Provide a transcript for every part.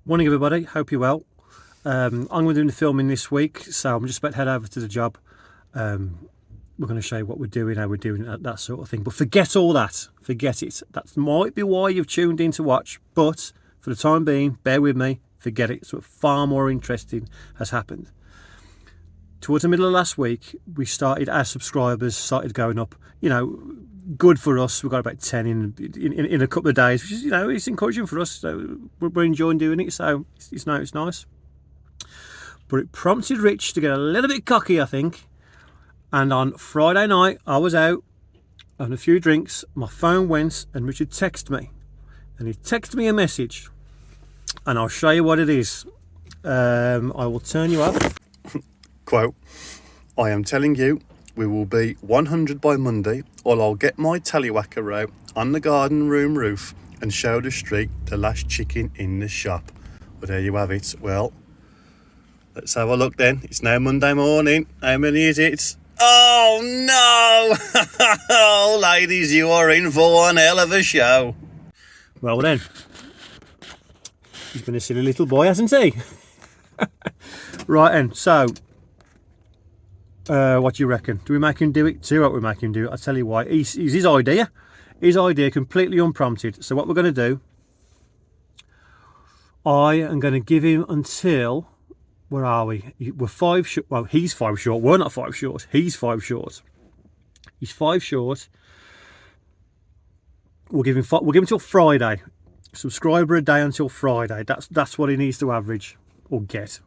Morning everybody, hope you're well. I'm going to be doing the filming this week, so I'm just about to head over to the job. We're going to show you what we're doing, how we're doing it, that sort of thing. But forget all that, forget it. That might be why you've tuned in to watch, but for the time being, bear with me, forget it. So far more interesting has happened. Towards the middle of last week, our subscribers started going up. You know, good for us. We've got about 10 in a couple of days, which is, it's encouraging for us. So we're enjoying doing it. So it's nice. But it prompted Rich to get a little bit cocky, I think. And on Friday night, I was out having a few drinks. My phone went, and Richard texted me, and he texted me a message, and I'll show you what it is. I will turn you up. Quote, I am telling you, we will be 100 by Monday, or I'll get my tallywhacker out on the garden room roof and show the street the last chicken in the shop. Well, there you have it. Well, let's have a look then. It's now Monday morning. How many is it? Oh no! Oh, ladies, you are in for one hell of a show. Well then, he's been a silly little boy, hasn't he? Right then, so what do you reckon? Do we make him do it? What we make him do? I'll tell you why. It's his idea. His idea, completely unprompted. So what we're going to do, I am going to give him until, where are we? We're 5 short. Well, he's 5 short. We're not 5 short. He's 5 short. He's 5 short. We'll give him till Friday. Subscriber a day until Friday. That's what he needs to average or get.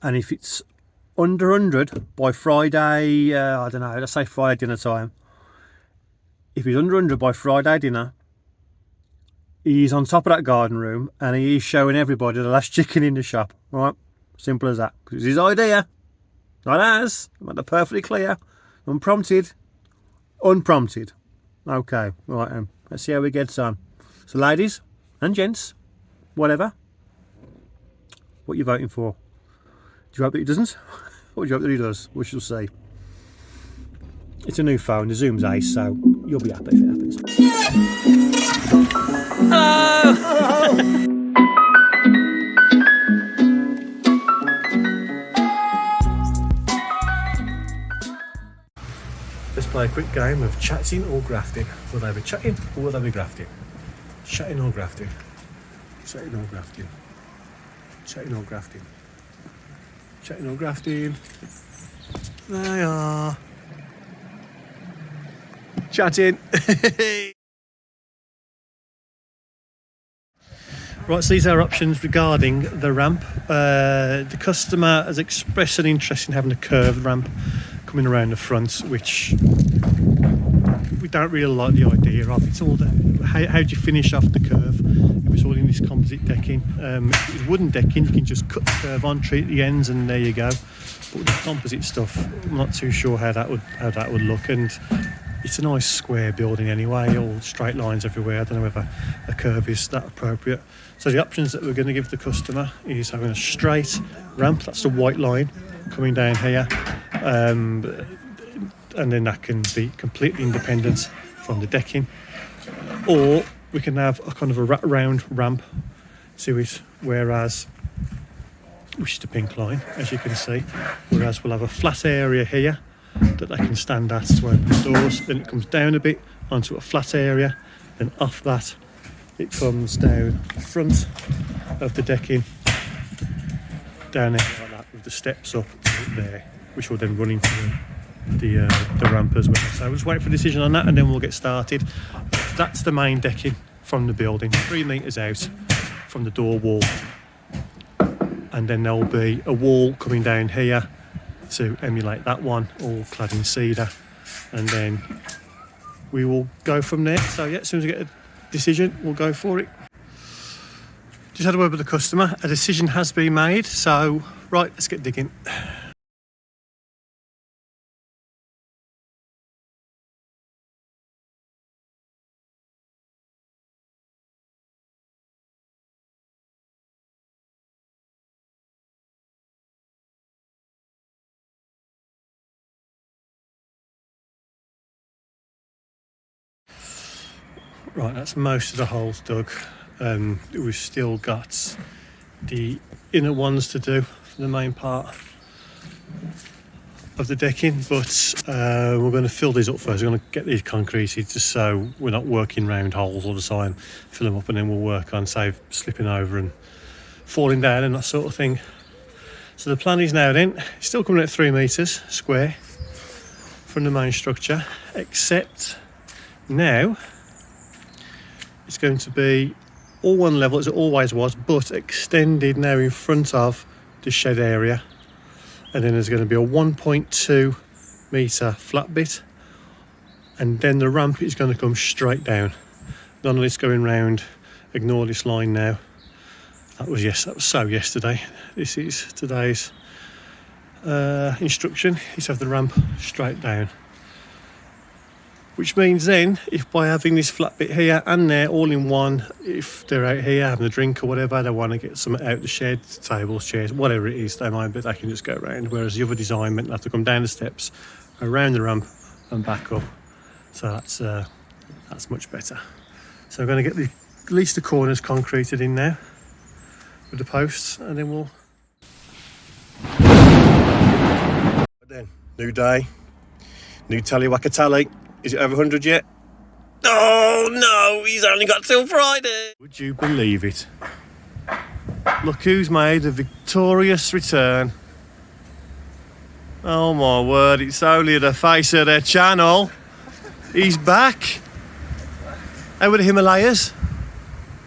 And if it's under 100 by Friday, I don't know, let's say Friday dinner time. If he's under 100 by Friday dinner, he's on top of that garden room and he's showing everybody the last chicken in the shop. Right? Simple as that. Because it's his idea. Not ours. I make it perfectly clear. Unprompted. Okay, right then. Let's see how we get on. So ladies and gents, whatever, what you voting for? Do you hope that he doesn't? Or do you hope that he does? We shall see. It's a new phone, the zoom's ace, so you'll be happy if it happens. Hello! Let's play a quick game of chatting or grafting. Will they be chatting or will they be grafting? Chatting or grafting? Chatting or grafting? Chatting or grafting? Chatting or grafting? They are chatting. Right, so these are options regarding the ramp. The customer has expressed an interest in having a curved ramp coming around the front, which we don't really like the idea of. It's all how do you finish off the curve if it's all in this composite decking? If it's wooden decking, you can just cut the curve on, treat the ends, and there you go. But with the composite stuff, I'm not too sure how that would look. And it's a nice square building anyway, all straight lines everywhere. I don't know whether a curve is that appropriate. So the options that we're going to give the customer is having a straight ramp, that's the white line coming down here, and then that can be completely independent from the decking, or we can have a kind of a wraparound ramp to it, whereas, which is the pink line, as you can see, whereas we'll have a flat area here that they can stand at to open the doors. Then it comes down a bit onto a flat area, then off that it comes down the front of the decking, down there like that, with the steps up there, which will then run into the ramp as well. So we'll just wait for a decision on that and then we'll get started. That's the main decking from the building, 3 metres out from the door wall, and then there'll be a wall coming down here to emulate that one, all clad in cedar, and then we will go from there. So yeah, as soon as we get a decision, we'll go for it. Just had a word with the customer. A decision has been made, so right, let's get digging. Right, that's most of the holes dug. We've still got the inner ones to do for the main part of the decking, but we're going to fill these up first. We're going to get these concreted just so we're not working round holes all the time. Fill them up and then we'll work on, say, slipping over and falling down and that sort of thing. So the plan is now then, it's still coming at 3 metres square from the main structure, except now it's going to be all one level as it always was, but extended now in front of the shed area. And then there's going to be a 1.2 metre flat bit, and then the ramp is going to come straight down. None of this going round. Ignore this line now. That was so yesterday. This is today's instruction, is to have the ramp straight down. Which means then, if by having this flat bit here and there all in one, if they're out here having a drink or whatever, they want to get something out the shed, tables, chairs, whatever it is, they might, but they can just go around. Whereas the other design meant they have to come down the steps, around the ramp and back up. So that's much better. So we're going to get at least the corners concreted in now with the posts, and then we'll... Then, new day, new tallywhacker tally. Is it over 100 yet? Oh no, he's only got till Friday. Would you believe it? Look who's made a victorious return. Oh my word, it's only the face of their channel. He's back. Over the Himalayas.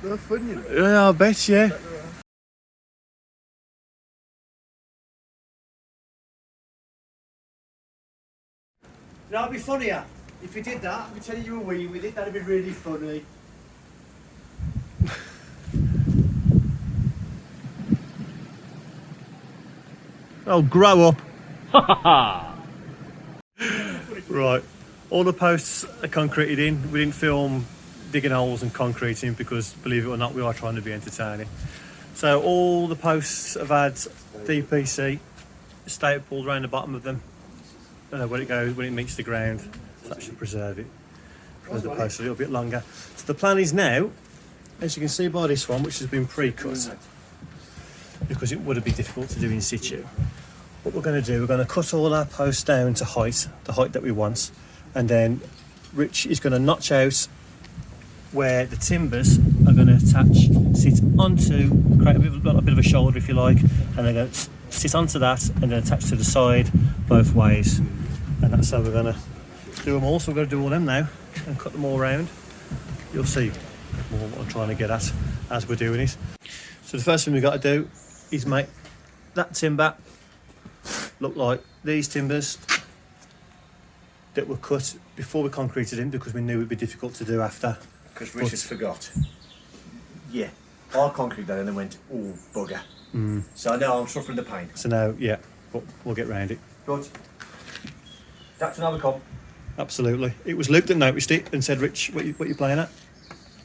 They're fun, you know. Yeah, I bet, yeah. That'd be funnier. If you did that, I'd be telling you a wee with it, that'd be really funny. Oh, grow up. Right, all the posts are concreted in. We didn't film digging holes and concreting because, believe it or not, we are trying to be entertaining. So all the posts have had DPC stapled around the bottom of them. When it meets the ground, so that should preserve it. Preserve the post a little bit longer. So the plan is now, as you can see by this one, which has been pre-cut, because it would be difficult to do in situ. What we're going to do, we're going to cut all our posts down to height, the height that we want, and then Rich is going to notch out where the timbers are going to sit onto, create a bit of a shoulder if you like, and they're going to sit onto that and then attach to the side both ways. And that's how we're going to do them all. So we're going to do all them now and cut them all round. You'll see more what I'm trying to get at as we're doing it. So the first thing we've got to do is make that timber look like these timbers that were cut before we concreted in, because we knew it would be difficult to do after. Because Richard forgot. Yeah. I concrete that and then went, oh, bugger. So now I'm suffering the pain. So now, yeah, but we'll get round it. Good. That's another come. Absolutely. It was Luke that noticed it and said, Rich, what you playing at?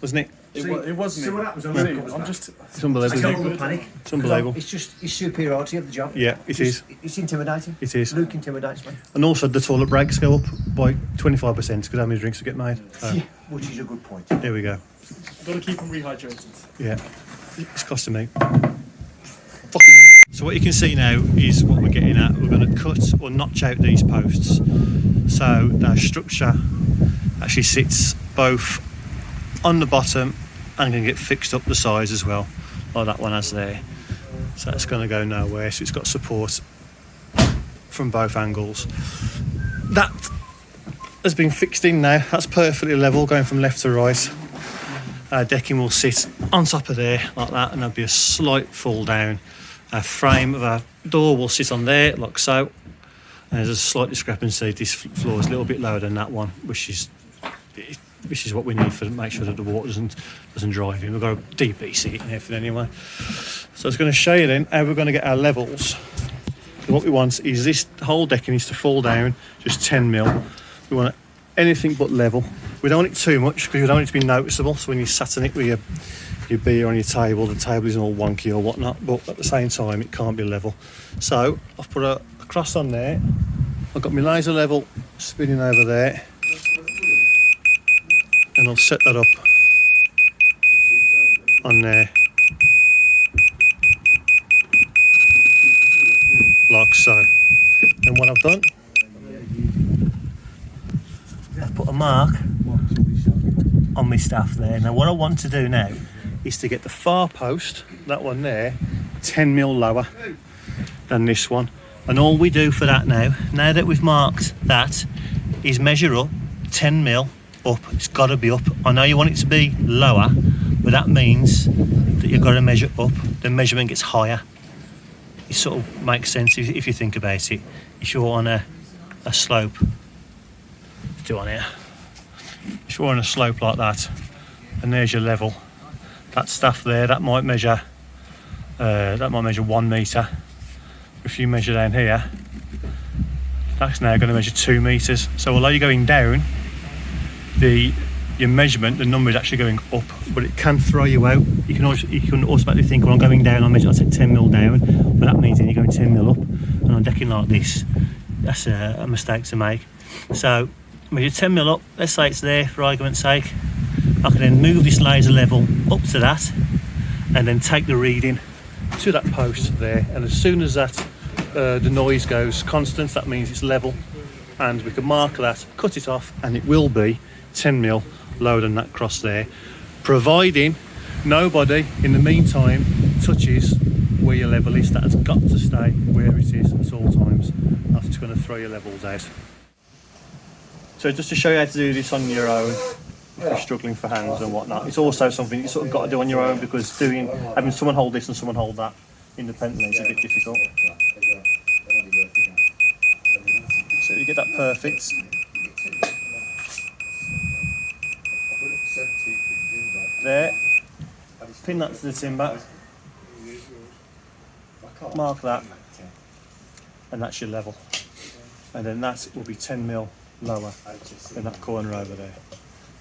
Wasn't it? It wasn't. See what happens on See, Luke. I'm just. It's unbelievable. I Isn't can't it? panic. It's unbelievable. It's just his superiority of the job. Yeah, it is. It's intimidating. It is. Luke intimidates me. And also the toilet breaks go up by 25% because how many drinks we get made. So, Yeah, which is a good point. there we go. Got to keep them rehydrated. Yeah. It's costing me. Fucking. So what you can see now is what we're getting at. We're going to cut or notch out these posts so their structure actually sits both on the bottom and can get fixed up the sides as well, like that one has there. So it's going to go nowhere, so it's got support from both angles. That has been fixed in now. That's perfectly level going from left to right. Our decking will sit on top of there like that, and there'll be a slight fall down. Our frame of our door will sit on there like so, and there's a slight discrepancy. This floor is a little bit lower than that one, which is what we need to make sure that the water doesn't drive in. We've got a DPC it and everything anyway. So it's going to show you then how we're going to get our levels. So what we want is this whole decking needs to fall down just 10 mil. We want anything but level. We don't want it too much because we don't want it to be noticeable. So when you sat on it with your beer on your table, the table isn't all wonky or whatnot, but at the same time it can't be level. So I've put a cross on there. I've got my laser level spinning over there, and I'll set that up on there, like so. And what I've done, I've put a mark on my staff there. Now what I want to do now is to get the far post, that one there, 10mm lower than this one. And all we do for that now that we've marked that, is measure up 10mm up. It's got to be up. I know you want it to be lower, but that means that you've got to measure up. The measurement gets higher. It sort of makes sense if you think about it. If you're on a slope, let's do on here. If you're on a slope like that, and there's your level, that staff there, that might measure 1 metre. If you measure down here, that's now going to measure 2 metres. So although you're going down, your measurement, the number is actually going up, but it can throw you out. You can automatically think, well, I'm going down, I'll take 10mm down, but that means then you're going 10mm up, and on decking like this, that's a mistake to make. So measure 10mm up, let's say it's there for argument's sake. I can then move this laser level up to that, and then take the reading to that post there, and as soon as that the noise goes constant, that means it's level, and we can mark that, cut it off, and it will be 10mm lower than that cross there, providing nobody in the meantime touches where your level is. That has got to stay where it is at all times. That's just going to throw your levels out. So just to show you how to do this on your own, if you're struggling for hands and whatnot, it's also something you sort of got to do on your own, because having someone hold this and someone hold that independently is a bit difficult. So you get that perfect. There, pin that to the timber, mark that, and that's your level. And then that will be 10mm lower in that corner over there.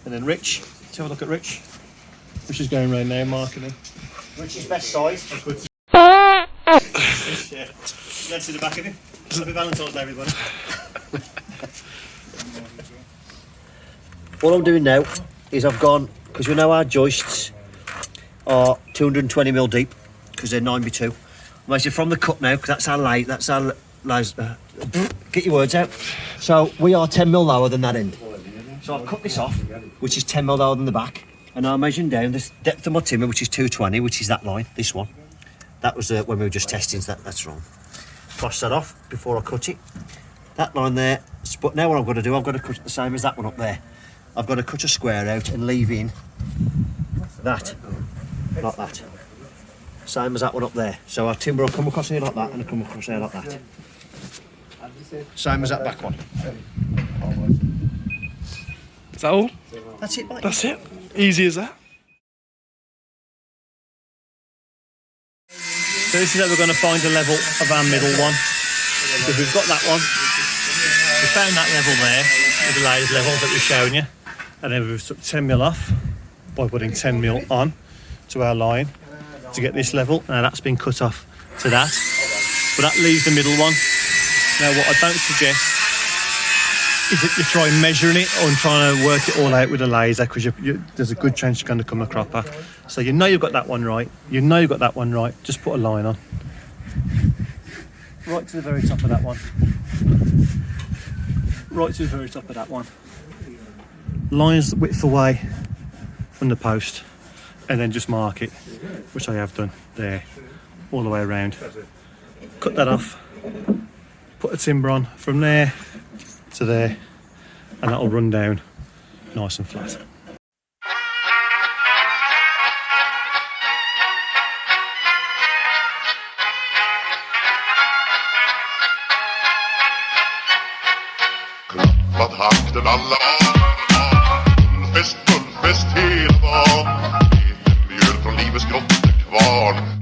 And then Rich, let's have a look at Rich. Rich is going around now marking him. Rich's best size. Yeah. Let's see the back of him. Happy Valentine's Day, everybody. What I'm doing now is I've gone, because we know our joists are 220mm deep, because they're 9x2. I'm measuring from the cut now, because that's our get your words out. So we are 10mm lower than that end. So I've cut this off, which is 10mm lower than the back, and I'm measuring down this depth of my timber, which is 220, which is that line, this one. That was when we were just testing, so that's wrong. Cross that off before I cut it. That line there, but now what I've got to do, I've got to cut it the same as that one up there. I've got to cut a square out and leave in that, like that. Same as that one up there. So our timber will come across here like that, and it'll come across here like that. Same as that back one. Is that all? That's it, mate. That's it? Easy as that? So this is how we're going to find the level of our middle one. Because we've got that one. We found that level there, with the latest level that we've shown you. And then we've took 10mm off by putting 10mm on to our line to get this level. Now that's been cut off to that. But that leaves the middle one. Now what I don't suggest is that you try measuring it or trying to work it all out with a laser, because there's a good chance you're going to come a cropper. So you know you've got that one right. You know you've got that one right. Just put a line on. Right to the very top of that one. Right to the very top of that one. Lines the width away from the post, and then just mark it, which I have done there, all the way around. Cut that off, put a timber on from there to there, and that'll run down nice and flat. Klappat hakten alla var, fullfest hela dagen. Mjöl från livets grottekvarn.